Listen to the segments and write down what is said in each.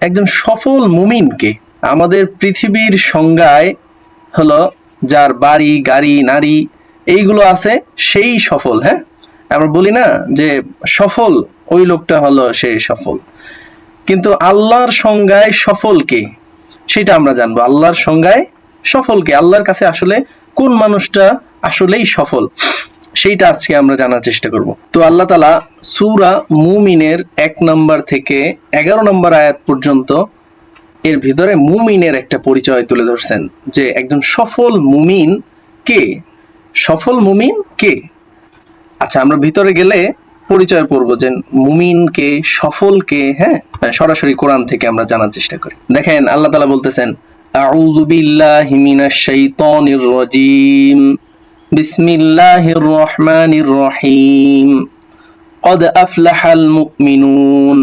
একজন সফল মুমিনকে আমাদের পৃথিবীর সংজ্ঞায় হলো যার বাড়ি গাড়ি নারী এইগুলো আছে সেই সফল। হ্যাঁ, আমরা বলি না যে সফল ওই লোকটা হলো সে সফল, কিন্তু আল্লাহর সংজ্ঞায় সফলকে সেটা আমরা জানবো। আল্লাহর সংজ্ঞায় সফলকে, আল্লাহর কাছে আসলে কোন মানুষটা আসলেই সফল সেইটা আজকে আমরা জানার চেষ্টা করব। তো আল্লাহ তাআলা সূরা মুমিনের 1 নম্বর থেকে 11 নম্বর আয়াত পর্যন্ত এর ভিতরে মুমিনের একটা পরিচয় তুলে ধরছেন যে একজন সফল মুমিন কে, সফল মুমিন কে। আচ্ছা, আমরা ভিতরে গেলে পরিচয় পড়বো যে মুমিন কে, সফল কে। হ্যাঁ, সরাসরি কোরআন থেকে আমরা জানার চেষ্টা করি। দেখেন আল্লাহ তাআলা বলতেছেন, আউযু বিল্লাহি মিনাশ শাইতানির রাজীম, বিসমিল্লাহির রহমানির রহিম, কদ আফলাহাল মুমিনুন।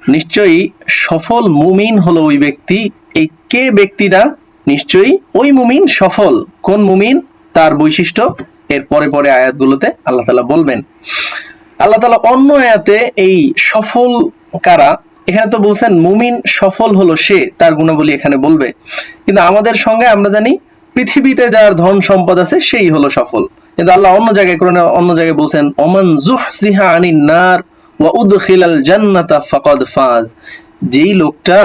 নিশ্চয়ই সফল মুমিন হলো ওই ব্যক্তি। এই কে ব্যক্তিটা? নিশ্চয়ই ওই মুমিন সফল। কোন মুমিন, তার বৈশিষ্ট্য এর পরে পরে আয়াতগুলোতে আল্লাহ তাআলা বলবেন। আল্লাহ তাআলা অন্য আয়াতে এই সফল কারা, এখানে তো বলছেন মুমিন সফল হলো সে, তার গুণাবলী এখানে বলবে। কিন্তু আমাদের সঙ্গে আমরা জানি পৃথিবীতে যার ধন সম্পদ আছে সেই হলো সফল। কিন্তু আল্লাহ অন্য জায়গায় কোরআনে অন্য জায়গায় বলছেন, ওমান যুহজিহা আনিন নার ওয়া উদখিলাল জান্নাতা ফাকাদ ফাজ। যেই লোকটা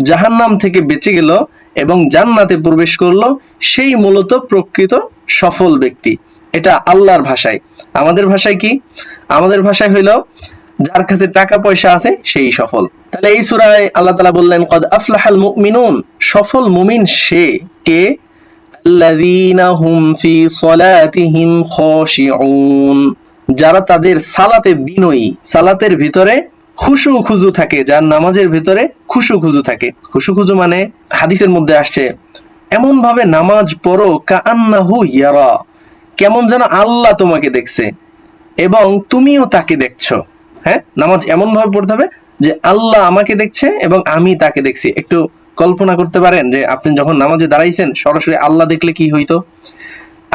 জাহান্নাম থেকে বেঁচে গেল এবং জান্নাতে প্রবেশ করলো সেই মূলত প্রকৃত সফল ব্যক্তি। এটা আল্লাহর ভাষায়। আমাদের ভাষায় কি? আমাদের ভাষায় হইল যার কাছে টাকা পয়সা আছে সেই সফল। তাহলে এই সূরায় আল্লাহ তাআলা বললেন, কদ আফলাহাল মুমিনুন, সফল মুমিন সে কে, আল্লাযীনা হুম ফি সলাতিহিম খাশিউন, যারা তাদের সালাতে বিনয়ী, সালাতের ভিতরে খুশু খুজু থাকে, যার নামাজের ভিতরে খুশু খুজু থাকে। খুশু খুজু মানে হাদিসের মধ্যে আসছে এমন ভাবে নামাজ পড়ো কাআন্নাহু ইয়ারা, কেমন যেন আল্লাহ তোমাকে দেখছে এবং তুমিও তাকে দেখছো। হ্যাঁ, নামাজ এমন ভাবে পড়তে হবে যে আল্লাহ আমাকে দেখছে এবং আমি তাকে দেখছি। একটু কল্পনা করতে পারেন যে আপনি যখন নামাজে দাঁড়াইছেন, সরাসরি আল্লাহ দেখলে কি হইতো।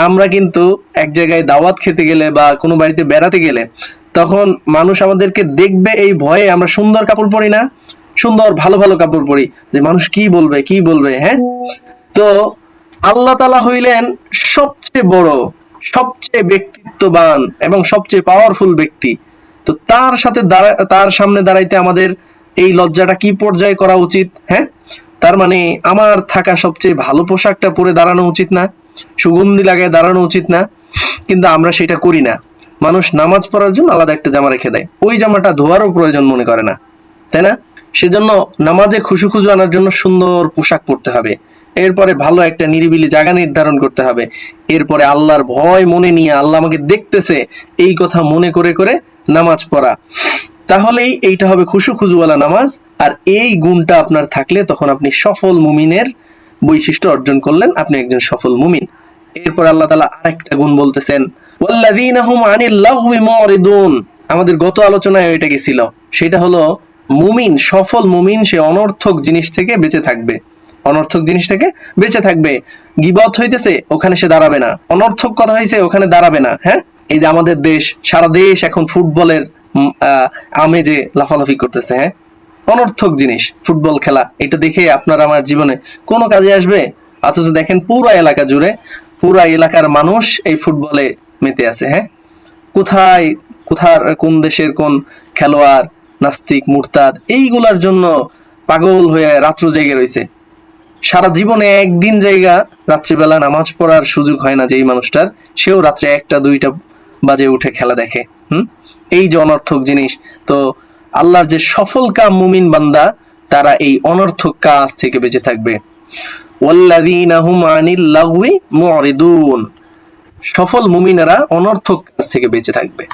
আমরা কিন্তু এক জায়গায় দাওয়াত খেতে গেলে বা কোনো বাড়িতে বেড়াতে গেলে তখন মানুষ আমাদেরকে দেখবে এই ভয়ে আমরা সুন্দর কাপড় পরি না, সুন্দর ভালো ভালো কাপড় পরি যে মানুষ কি বলবে কি বলবে। হ্যাঁ, তো আল্লাহ তাআলা হইলেন সবচেয়ে বড়, সবচেয়ে ব্যক্তিত্ববান এবং সবচেয়ে পাওয়ারফুল ব্যক্তি। তো তার সাথে তার সামনে দাঁড়াইতে আমাদের এই লজ্জাটা কি পর্যায়ে করা উচিত। হ্যাঁ, তার মানে আমার থাকা সবচেয়ে ভালো পোশাকটা পরে দাঁড়ানো উচিত না, সুগন্ধি লাগায় দাঁড়ানো উচিত না, কিন্তু আমরা সেটা করি না। মানুষ নামাজ পড়ার জন্য আলাদা একটা জামা রেখে দেয়, ওই জামাটা ধোয়ারও প্রয়োজন মনে করে না, তাই না? সেজন্য নামাজে খুশু খুজু আনার জন্য সুন্দর পোশাক পরতে হবে, এরপরে ভালো একটা নিরিবিলি জায়গা নির্ধারণ করতে হবে, এরপরে আল্লাহর ভয় মনে নিয়ে আল্লাহ আমাকে দেখতেছে এই কথা মনে করে করে নামাজ পড়া, তাহলেই এইটা হবে খুশু খুজুওয়ালা নামাজ। আর এই গুণটা আপনার থাকলে তখন আপনি সফল মুমিনের বৈশিষ্ট্য অর্জন করলেন, আপনি একজন সফল মুমিন। এরপর আল্লাহ তাআলা আরেকটা গুণ বলতেছেন, ওয়াল্লাযীনা হুম আনিল লাগওয়ি মুরিদুন। আমাদের গত আলোচনায় এটা গেছিল, সেটা হলো মুমিন, সফল মুমিন সে অনর্থক জিনিস থেকে বেঁচে থাকবে, অনর্থক জিনিস থেকে বেঁচে থাকবে। গীবত হইতেছে ওখানে সে দাঁড়াবে না, অনর্থক কথা হইছে ওখানে দাঁড়াবে না। হ্যাঁ, এই যে আমাদের দেশ, সারা দেশ এখন ফুটবলের আমেজে লাফালাফি করতেছে। হ্যাঁ, অনর্থক জিনিস ফুটবল খেলা, এটা দেখে আপনার আমার জীবনে কোনো কাজে আসবে? অথচ দেখেন পুরা এলাকা জুড়ে, পুরা এলাকার মানুষ এই ফুটবলে মেতে আছে। হ্যাঁ, কোথায় কোন দেশের কোন খেলোয়াড় নাস্তিক মুরতাদ এইগুলার জন্য পাগল হয়ে রাত্র জেগে রয়েছে। সারা জীবনে একদিন জায়গা রাত্রিবেলা নামাজ পড়ার সুযোগ হয় না যেই মানুষটার, সেও রাত্রে 1টা 2টা বাজে উঠে খেলা দেখে। এই যে অনর্থক জিনিস। তো আল্লাহর যে সফল কাম মুমিন বান্দা, তারা এই অনর্থক কাজ থেকে বেঁচে থাকবে। ওয়াল্লাযীনা হুম আনিল লাগওয়ি মুরিদুন, সফল মুমিনেরা অনর্থক কাজ থেকে বেঁচে থাকবে।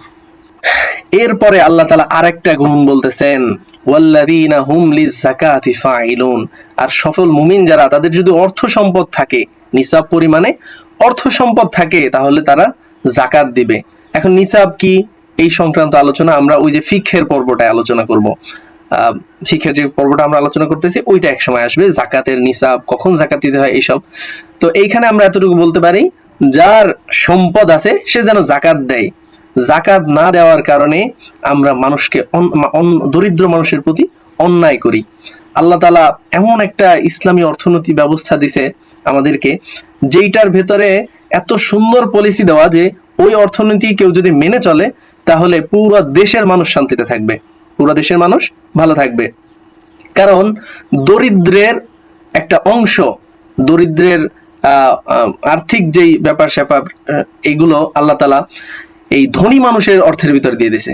এরপরে আল্লাহ তাআলা আরেকটা গুণ বলতেছেন, ওয়াল্লাযীনা হুম লিয-যাকাতি ফাইলুন। আর সফল মুমিন যারা, তাদের যদি অর্থ সম্পদ থাকে, নিসাব পরিমাণে অর্থ সম্পদ থাকে, তাহলে তারা যাকাত দিবে। এখন নিসাব কি এই সংক্রান্ত আলোচনা আমরা ওই যে ফিকহের পর্বটায় আলোচনা করব। ফিকহের যে পর্বটা আমরা আলোচনা করতেছি ওইটা এক সময় আসবে, যাকাতের নিসাব, কখন যাকাত দিতে হয় এইসব। তো এইখানে আমরা এতটুকু বলতে পারি, যার সম্পদ আছে সে যেন যাকাত দেয়। যাকাত না দেওয়ার কারণে আমরা মানুষকে দরিদ্র মানুষের প্রতি অন্যায় করি। আল্লাহ তাআলা এমন একটা ইসলামী অর্থনীতি ব্যবস্থা দিছে আমাদেরকে, যেইটার ভেতরে এত সুন্দর পলিসি দেওয়া যে ওই অর্থনীতি কেউ যদি মেনে চলে তাহলে পুরো দেশের মানুষ শান্তিতে থাকবে, পুরো দেশের মানুষ ভালো থাকবে। কারণ দরিদ্রের একটা অংশ, দরিদ্রের আর্থিক যেই ব্যাপার স্যাপার, এইগুলো আল্লাহ তাআলা এই ধনী মানুষের অর্থের ভিতর দিয়ে দিয়েছে।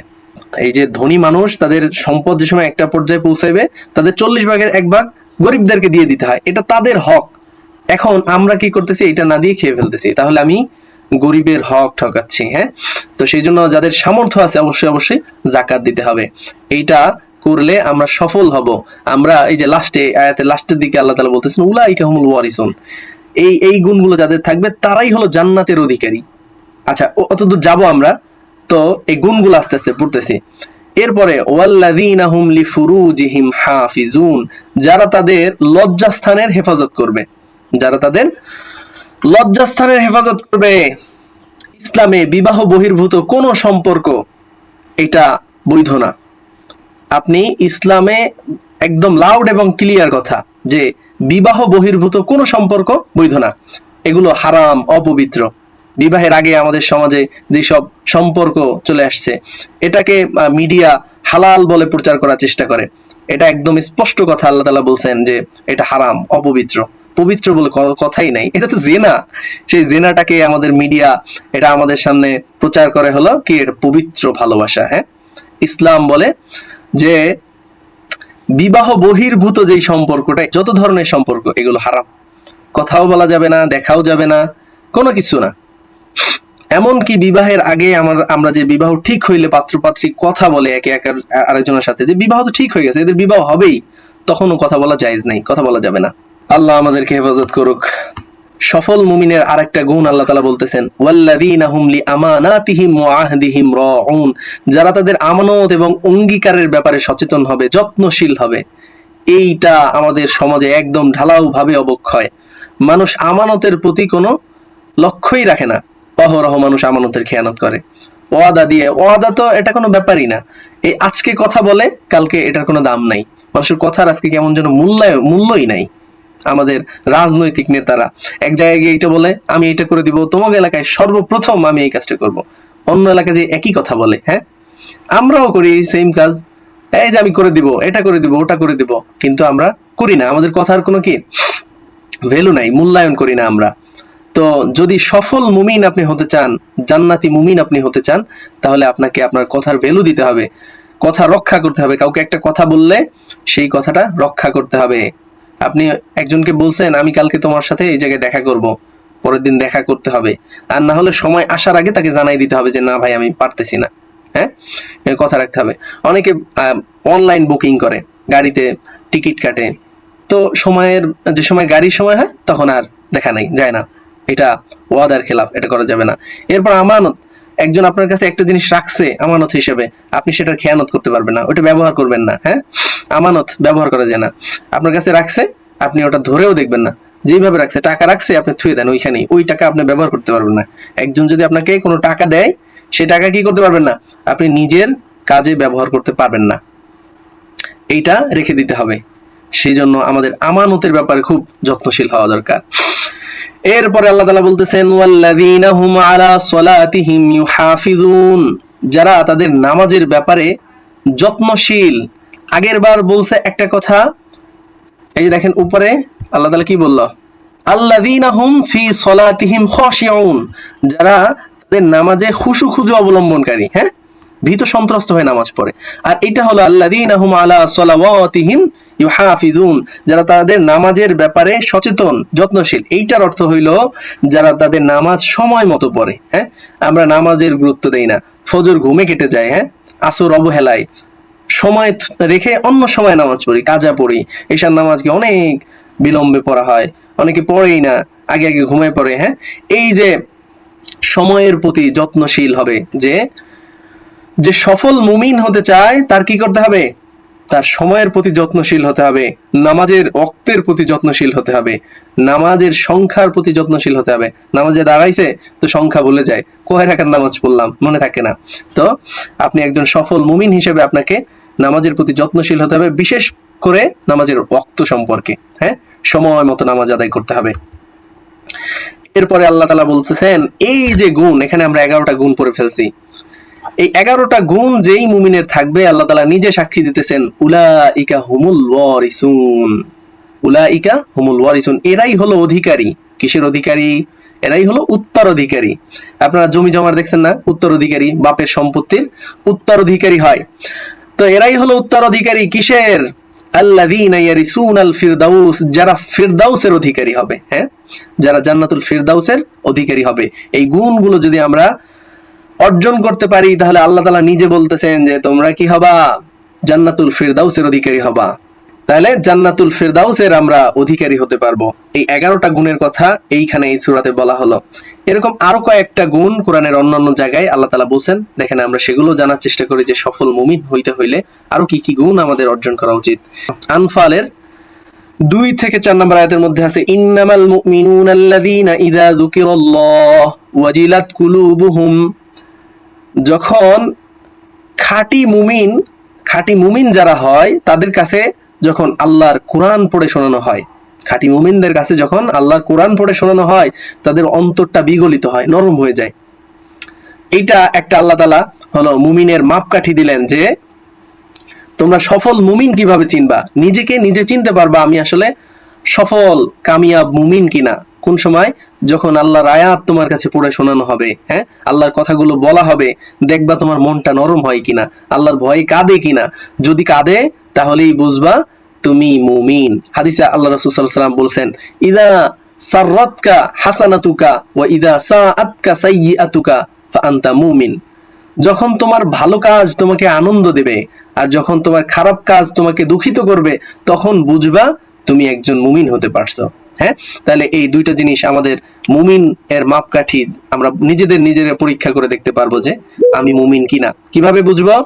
এই যে ধনী মানুষ, তাদের সম্পদ যে সময় একটা পর্যায়ে পৌঁছাইবে, তাদের 40 ভাগের 1 ভাগ গরিবদেরকে দিয়ে দিতে হয়, এটা তাদের হক। এখন আমরা কি করতেছি, এটা না দিয়ে খেয়ে ফেলতেছি, তাহলে আমি গরিবের হক ঠকাচ্ছি। হ্যাঁ, তো সেই জন্য যাদের সামর্থ্য আছে অবশ্যই অবশ্যই জাকাত দিতে হবে। এইটা করলে আমরা সফল হব। আমরা এই যে লাস্টে আয়াতের লাস্টের দিকে আল্লাহ তাআলা বলতেছেন উলাইকা হুমুল ওয়ারিসুন, এই গুণগুলো যাদের থাকবে তারাই হলো জান্নাতের অধিকারী। আচ্ছা, অতদূর যাব আমরা, তো এই গুণগুলো আস্তে আস্তে পড়তেছি। এরপরে ওয়াল্লাযীনা হুম লিফুরুজিহিম হাফিজুন, যারা তাদের লজ্জাস্থানের হেফাজত করবে, যারা তাদের লজ্জাস্থানের হেফাজত করবে। ইসলামে বিবাহ বহির্ভূত কোন সম্পর্ক এটা বৈধ না। আপনি ইসলামে একদম লাউড এবং ক্লিয়ার কথা যে বিবাহ বহির্ভূত কোনো সম্পর্ক বৈধ না, এগুলো হারাম, অপবিত্র। বিবাহের আগে আমাদের সমাজে যেসব সম্পর্ক চলে আসছে, এটাকে মিডিয়া হালাল বলে প্রচার করার চেষ্টা করে। এটা একদম স্পষ্ট কথা, আল্লাহ তাআলা বলছেন যে এটা হারাম, অপবিত্র। পবিত্র বলে কথাই নাই, এটা তো জেনা। সেই জেনাটাকে আমাদের মিডিয়া এটা আমাদের সামনে প্রচার করে হলো কি এটা পবিত্র ভালোবাসা। হ্যাঁ, ইসলাম বলে যে বিবাহ বহির্ভূত যেই সম্পর্কটা, যত ধরনের সম্পর্ক এগুলো হারাম, কথাও বলা যাবে না, দেখাও যাবে না, কোনো কিছু না। এমনকি বিবাহের আগে আমরা যে বিবাহ ঠিক হইলে পাত্র পাত্রী কথা বলে একে আরেকজনের সাথে যে বিবাহ তো ঠিক হয়ে গেছে, এদের বিবাহ হবেই, তখনও কথা বলা জায়েজ নাই, কথা বলা যাবে না। আল্লাহ আমাদেরকে হেফাজত করুক। সফল মুমিনের আরেকটা গুণ আল্লাহ তাআলা বলতেছেন ওয়াল্লাযীনা হুম লিআমানাতিহিম ওয়া আহদিহিম রাউন, যারা তাদের আমানত এবং অঙ্গীকারের ব্যাপারে সচেতন হবে, যত্নশীল হবে। এইটা আমাদের সমাজে একদম ঢালাও ভাবে অবক্ষয়। মানুষ আমানতের প্রতি কোনো লক্ষ্যই রাখে না, অহরহ মানুষ আমানতের খেয়ানত করে, ওয়াদা দিয়ে, ওয়াদা তো এটা কোনো ব্যাপারই না। এই আজকে কথা বলে কালকে এটার কোনো দাম নাই, মানুষের কথার আজকে কেমন যেন মূল্যই নাই। আমাদের রাজনৈতিক নেতারা এক জায়গায় গিয়ে এটা বলে আমি এটা করে দিব, তোমাকে এলাকায় সর্বপ্রথম আমি এই কাজটা করব, অন্য এলাকায় যে একই কথা বলে। হ্যাঁ, আমরাও করি সেম কাজ, এই যে আমি করে দিব, এটা করে দিব, ওটা করে দিব, কিন্তু আমরা করি না। আমাদের কথার কোনো কি ভ্যালু নাই, মূল্যায়ন করি না আমরা। তো যদি সফল মুমিন আপনি হতে চান, জান্নাতি মুমিন আপনি হতে চান, তাহলে আপনাকে আপনার কথার ভ্যালু দিতে হবে, কথা রক্ষা করতে হবে। কাউকে একটা কথা বললে সেই কথাটা রক্ষা করতে হবে। আপনি একজনকে বলছেন আমি কালকে তোমার সাথে এই জায়গায় দেখা করব, পরের দিন দেখা করতে হবে, আর না হলে সময় আসার আগে তাকে জানাই দিতে হবে যে না ভাই আমি পারতেছি না। হ্যাঁ, কথা রাখতে হবে। অনেকে অনলাইন বুকিং করে, গাড়িতে টিকিট কাটে, তো সময়ের যে সময় গাড়ির সময় হয় তখন আর দেখা নাই, যায় না, এটা ওয়াদার খেলাফ, এটা করা যাবে না। এরপর আমানত, একজন আপনার কাছে একটা জিনিস রাখছে আমানত হিসেবে, আপনি সেটার খেয়ানত করতে পারবেন না, ওটা ব্যবহার করবেন না। হ্যাঁ, আমানত ব্যবহার করা যায় না। আপনার কাছে রাখছে, আপনি ওটা ধরেও দেখবেন না, যেভাবে রাখছে, টাকা রাখছে আপনি থুয়ে দেন ওইখানেই, ওই টাকা আপনি ব্যবহার করতে পারবেন না। একজন যদি আপনাকে কোনো টাকা দেয়, সে টাকা কি করতে পারবেন না, আপনি নিজের কাজে ব্যবহার করতে পারবেন না, এইটা রেখে দিতে হবে। সেই জন্য আমাদের আমানতের ব্যাপারে খুব যত্নশীল হওয়া দরকার। এরপরে আল্লাহ তাআলা বলতেছেন ওয়াল্লাযীনা হুম আলা সলাতিহিম ইউহাফিজুন, যারা তাদের নামাজের ব্যাপারে যত্নশীল। আগের বার বলছে একটা কথা, এই যে দেখেন উপরে আল্লাহ তাআলা কি বলল, আল্লাযীনা হুম ফি সলাতিহিম খাশিউন, যারা তাদের নামাজে খুশু খুজু অবলম্বনকারী। হ্যাঁ, ভীত সন্ত্রস্ত হয়ে নামাজ পড়ে। আর এটা হলো আল্লাযীনা হুম আলা সালাওয়াতিহিম ইউহাফিজুন, যারা তাদের নামাজের ব্যাপারে সচেতন, যত্নশীল। এইটার অর্থ হইল যারা তাদের নামাজ সময় মতো পড়ে। হ্যাঁ, আমরা নামাজের গুরুত্ব দেই না, ফজর ঘুমে কেটে যায়, হ্যাঁ, আসর অবহেলায়, সময় রেখে অন্য সময় নামাজ পড়ি, কাজা পড়ি, এশার নামাজকে অনেক বিলম্বে পড়া হয়, অনেকে পড়েই না, আগে আগে ঘুমায় পড়ে। হ্যাঁ, এই যে সময়ের প্রতি যত্নশীল হবে, যে সফল মুমিন হতে চায় তার কি করতে হবে, তার সময়ের প্রতি যত্নশীল হতে হবে, নামাজের ওয়াক্তের প্রতি যত্নশীল হতে হবে, নামাজের সংখ্যার প্রতি যত্নশীল হতে হবে। নামাজে দাঁড়াইছে তো সংখ্যা ভুলে যায়, কয় রাকাত নামাজ পড়লাম মনে থাকে না। তো আপনি একজন সফল মুমিন হিসেবে আপনাকে নামাজের প্রতি যত্নশীল হতে হবে, বিশেষ করে নামাজের ওয়াক্ত সম্পর্কে। হ্যাঁ, সময় মতো নামাজ আদায় করতে হবে। এরপরে আল্লাহ তাআলা বলতেছেন এই যে গুণ, এখানে আমরা 11টা গুণ পড়ে ফেলছি। এই 11টা গুণ যেই মুমিনের থাকবে আল্লাহ তাআলা নিজে সাক্ষী দিতেছেন, উলাইকা হুমুল ওয়ারিসুন। উলাইকা হুমুল ওয়ারিসুন, এরাই হলো অধিকারী। কিসের অধিকারী? এরাই হলো উত্তরাধিকারী। আপনারা জমি জমার দেখছেন না, উত্তরাধিকারী বাপের সম্পত্তির উত্তরাধিকারী হয়। তো এরাই হলো উত্তরাধিকারী কিসের? আল্লাযীনা ইয়ারিসুনাল ফিরদাউস, যারা ফিরদাউসের অধিকারী হবে। হ্যাঁ, যারা জান্নাতুল ফিরদাউসের অধিকারী হবে। এই গুণগুলো যদি আমরা অর্জন করতে পারি তাহলে আল্লাহ তাআলা নিজে বলতেছেন যে তোমরা কি হবা? জান্নাতুল ফিরদাউসের অধিকারী হবা। তাহলে জান্নাতুল ফিরদাউসের আমরা অধিকারী হতে পারবো। এই 11টা গুণের কথা এইখানে এই সূরাতে বলা হলো। এরকম আরো কয়েকটা গুণ কোরআনের অন্যান্য জায়গায় আল্লাহ তাআলা বলেন। দেখেন আমরা সেগুলো জানার চেষ্টা করি যে সফল মুমিন হইতে হইলে আরো কি কি গুণ আমাদের অর্জন করা উচিত। আনফালের 2 থেকে 4 নম্বর আয়াতের মধ্যে আছে ইন্নামাল মুমিনুনা আল্লাযীনা ইযা যুকিরাল্লাহ ওয়াজিলাত কুলুবুহুম। যখন খাঁটি মুমিন যারা হয় তাদের কাছে যখন আল্লাহর কোরআন পড়ে শোনানো হয়, খাঁটি মুমিনদের কাছে যখন আল্লাহর কোরআন পড়ে শোনানো হয় তাদের অন্তরটা বিগলিত হয়, নরম হয়ে যায়। এইটা একটা আল্লাহ তাআলা হলো মুমিনের মাপকাঠি দিলেন যে তোমরা সফল মুমিন কিভাবে চিনবা, নিজেকে নিজে চিনতে পারবা আমি আসলে সফল কামিয়াব মুমিন কিনা। কোন সময়? যখন আল্লাহর আয়াত তোমার কাছে পড়ে শোনানো হবে, হ্যাঁ, আল্লাহর কথাগুলো বলা হবে, দেখবা তোমার মনটা নরম হয় কিনা, আল্লাহর ভয়ে কাঁদে কিনা। যদি কাঁদে তাহলেই বুঝবা তুমি মুমিন। হাদিসে আল্লাহ রাসূল সাল্লাল্লাহু আলাইহি ওয়াসাল্লাম বলেছেন ইদা সাররাতকা হাসানাতুকা ওয়া ইদা সাআতকা সাইয়্যাতুকা ফাআনতা মুমিন। যখন তোমার ভালো কাজ তোমাকে আনন্দ দেবে আর যখন তোমার খারাপ কাজ তোমাকে দুঃখিত করবে তখন বুঝবা তুমি একজন মুমিন হতে পারছো। হ্যাঁ, তাহলে এই দুইটা জিনিস আমাদের মুমিন এর মাপকাঠি। আমরা নিজেদের পরীক্ষা করে দেখতে পারবো যে আমি মুমিন কিনা। কিভাবে বুঝবো?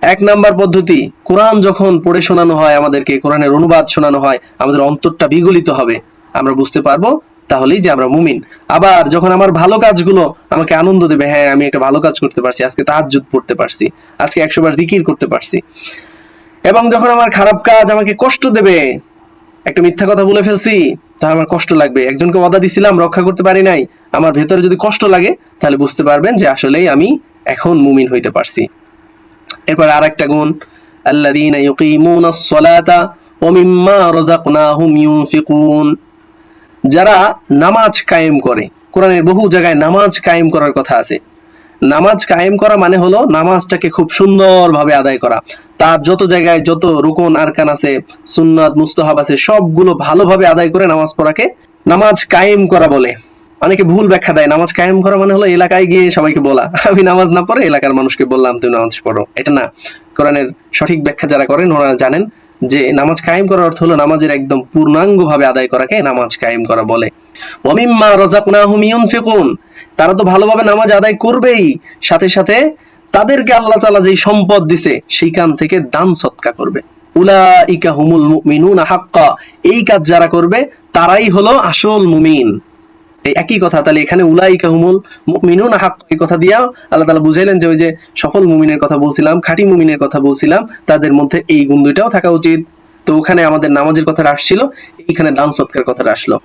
1 নাম্বার পদ্ধতি, কোরআন যখন পড়ে শোনানো হয় আমাদেরকে, কোরআনের অনুবাদ শোনানো হয়, আমাদের অন্তরটা বিগলিত হবে, আমরা বুঝতে পারবো তাহলেই যে আমরা মুমিন। আবার যখন আমার ভালো কাজগুলো আমাকে আনন্দ দেবে, হ্যাঁ আমি একটা ভালো কাজ করতে পারছি, আজকে তাহাজ্জুদ পড়তে পারছি, আজকে 100 বার জিকির করতে পারছি। এবং যখন আমার খারাপ কাজ আমাকে কষ্ট দেবে, একটা মিথ্যা কথা বলে ফেলছি তাহলে আমার কষ্ট লাগবে, একজনকে ওয়াদা দিছিলাম রক্ষা করতে পারি নাই, আমার ভেতরে যদি কষ্ট লাগে তাহলে বুঝতে পারবেন যে আসলেই আমি এখন মুমিন হইতে পারছি। এরপর আরেকটা গুণ আল্লাযীনা ইউকিমুনাস সালাতা ওয়া মিম্মা রাযাকনাহুম ইউনফিকুন। যারা নামাজ কায়েম করে, কোরআনের বহু জায়গায় নামাজ কায়েম করার কথা আছে। নামাজ কায়েম করা মানে হলো নামাজটাকে খুব সুন্দরভাবে আদায় করা, তার যত জায়গায় যত রুকন আরকান আছে, সুন্নাত মুস্তাহাব আছে, সবগুলো ভালোভাবে আদায় করে নামাজ পড়াকে নামাজ কায়েম করা বলে। অনেকে ভুল ব্যাখ্যা দেয়, নামাজ কায়েম করা মানে হলো এলাকায় গিয়ে সবাইকে বলা আমি নামাজ না পড়ে এলাকার মানুষকে বললাম তুমি নামাজ পড়ো, এটা না। কোরআনের সঠিক ব্যাখ্যা যারা করেন ওনারা জানেন যে নামাজ কায়েম করার অর্থ হলো নামাজের একদম পূর্ণাঙ্গভাবে আদায় করাকে নামাজ কায়েম করা বলে। ওয়া মিম্মা রাযাকনাহুম ইউনফিকুন, তারা তো ভালোভাবে নামাজ আদায় করবেই, সাথে সাথে তাদেরকে আল্লাহ তাআলা যেই সম্পদ দিছে সেইখান থেকে দান সদকা করবে। উলাইকা হুমুল মুমিনুনা হাক্কা, এই কাজ যারা করবে তারাই হলো আসল মুমিন। এই একই কথা, তাহলে এখানে উলাইকা হুমুল মুমিনুনা হাক্কা এই কথা দিয়া আল্লাহ তাআলা বুঝাইলেন যে ওই যে সফল মুমিনের কথা বলছিলাম, খাঁটি মুমিনের কথা বলছিলাম, তাদের মধ্যে এই গুণ দুইটাও থাকা উচিত। তো ওখানে আমাদের নামাজের কথা আসছিল, এখানে দান সদকার কথা আসলো।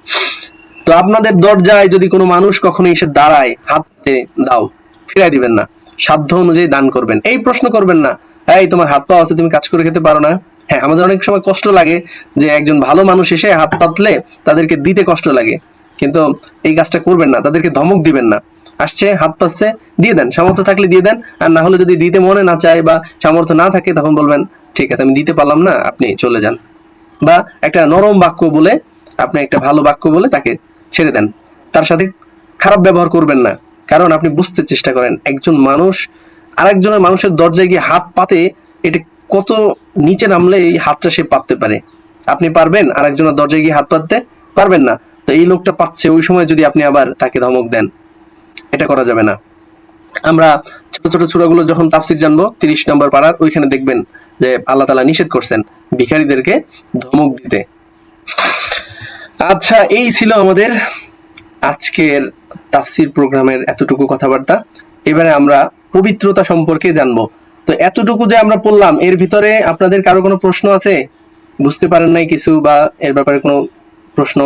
তো আপনাদের দরজায় যদি কোনো মানুষ কখনো এসে দাঁড়ায়, হাতে দাও, ফিরাই দিবেন না, সাধ্য অনুযায়ী দান করবেন। এই প্রশ্ন করবেন না এই তোমার হাত পা আছে তুমি কাজ করে খেতে পারো না। হ্যাঁ, আমাদের অনেক সময় কষ্ট লাগে যে একজন ভালো মানুষ এসে হাত পাতলে তাদেরকে দিতে কষ্ট লাগে, কিন্তু এই কাজটা করবেন না, তাদেরকে ধমক দিবেন না। আসছে হাত পাচ্ছে দিয়ে দেন, সামর্থ্য থাকলে দিয়ে দেন, আর না হলে যদি দিতে মনে না চায় বা সামর্থ্য না থাকে তখন বলবেন ঠিক আছে আমি দিতে পারলাম না, আপনি চলে যান। বা একটা নরম বাক্য বলে, আপনি একটা ভালো বাক্য বলে তাকে ছেড়ে দেন, তার সাথে খারাপ ব্যবহার করবেন না। কারণ আপনি বুঝতে চেষ্টা করেন একজন মানুষ আরেকজনের মানুষের দরজায় গিয়ে হাত পাতে, এটা কত নিচে নামলে এই হাতটা সে পাততে পারে। আপনি পারবেন আরেকজনের দরজায় গিয়ে হাত পাততে? পারবেন না। তো এই লোকটা পাচ্ছে, ওই সময় যদি আপনি আবার তাকে ধমক দেন, এটা করা যাবে না। আমরা ছোট ছোট সূরাগুলো যখন তাফসীর জানবো 30 নম্বর পারার ওইখানে দেখবেন যে আল্লাহ তাআলা নিষেধ করছেন ভিখারীদেরকে ধমক দিতে। আচ্ছা, এই ছিল আমাদের আজকের তাফসীর প্রোগ্রামের এতটুকু কথাবার্তা। এবারে আমরা পবিত্রতা সম্পর্কে জানবো। তো এতটুকু যে আমরা পড়লাম, এর ভিতরে আপনাদের কারো কোনো প্রশ্ন আছে? বুঝতে পারেন নাই কিছু, বা এর ব্যাপারে কোনো প্রশ্ন?